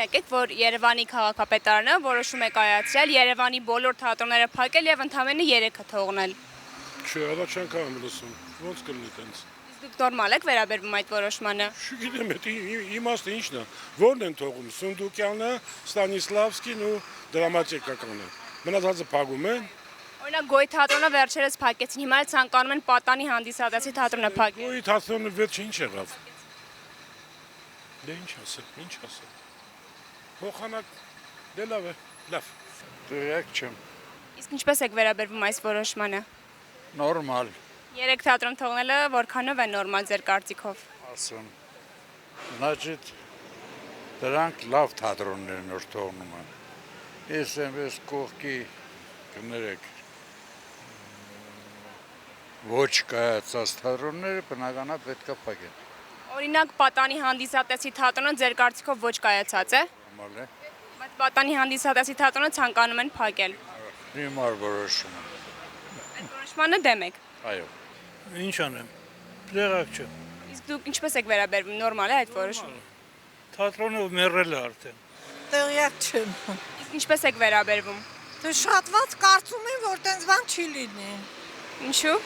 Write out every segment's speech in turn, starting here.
Եկեք, որ Երևանի քաղաքապետարանը որոշում է կայացրել Երևանի բոլոր թատրոնները փակել եւ ընդամենը 3-ը թողնել։ Չէ, առաջ անգամ եմ լսում։ Ոնց կլինի տենց։ Իսկ դուք նորմալ եք վերաբերվում այդ որոշմանը։ Չգիտեմ, դա իմաստը ինչն է։ Ո՞րն են թողում։ Սունդուկյանը, Ստանիսլավսկին ու դրամատիկականը։ Մնացածը փակում են։ Օրինակ Գոյ թատրոնը վերջերս փակեցին, հիմա էլ ցանկանում են Պատանի հանդիսատեսի թատրոնը փակել։ Ու թատրոնը վերջը ինչ եղավ։ Դե ինչ ասել։ Փոխանակ դե լավ է, լավ։ Տեղյակ չեմ։ Իսկ ինչպես եք վերաբերվում այս որոշմանը։ Նորմալ, 3 թատրոն թողնելը որքանով է նորմալ ձեր կարծիքով։ ասում։ Значит, դրանք լավ թատրոններ նոր թողնում են։ Ես այնպես կողքի կներեք ոչ կայացած թատրոնները բնականաբար պետք է փակեն։ Օրինակ Պատանի հանդիսատեսի թատրոնը ձեր կարծիքով ոչ կայացած է։ Նորմալ է։ Բայց Պատանի հանդիսատեսի թատրոնը ցանկանում են փակել։ Հիմար որոշում է։ Այդ որոշմանը դեմ եք։ Այո։ Ինչ անեմ, տեղակ չեմ։ Իսկ դուք ինչպես եք վերաբերվում, նորմալ է այդ որոշումը։ Թատրոնը մեռել է արդեն։ Տեղյակ չեմ։ Իսկ ինչպես եք վերաբերվում։ Դե շատ ված կարծում եմ, որ տենց բան չի լինի։ Ինչու։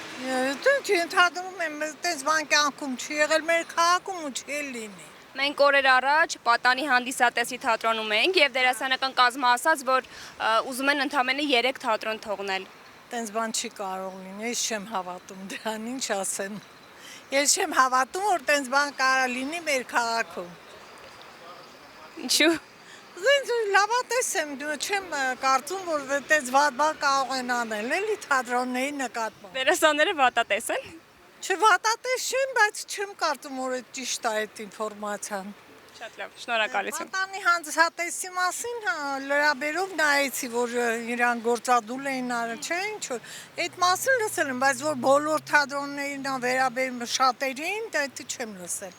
Դուք ընդհանրում եմ, տենց բան կյանքում չի եղել մեր քաղաքում ու չի լինի։ Մենք օրեր առաջ Պատանի հանդիսատեսի թատրոնում ենք եւ դերասանական կազմը ասաց, որ ուզում են ընդամենը 3 թատրոն թողնել։ Տենց բան չի կարող լինի, ես չեմ հավատում դրան, ինչ ասեմ։ Ես չեմ հավատում, որ տենց բան կարա լինի մեր քաղաքում։ Ինչու։ Ինձ լավատես եմ, չեմ կարծում, որ տենց վատ բան կարող են անել, էլի թատրոնների նկատմամբ։ Դերասանները վատատես են։ Չվատատես չեմ, բայց չեմ կարծում, որ ճիշտ է այդ ինֆորմացիան։ Շատ լավ, շնորհակալություն։ Պատանի հանդիսատեսի մասին լրաբերով նայեցի, որ իրան գործադուլ էին արել, չէ՞ ինչ որ։ Այդ մասին լսել եմ, բայց որ բոլոր թատրոններին վերաբերում շատերին, դա չեմ լսել։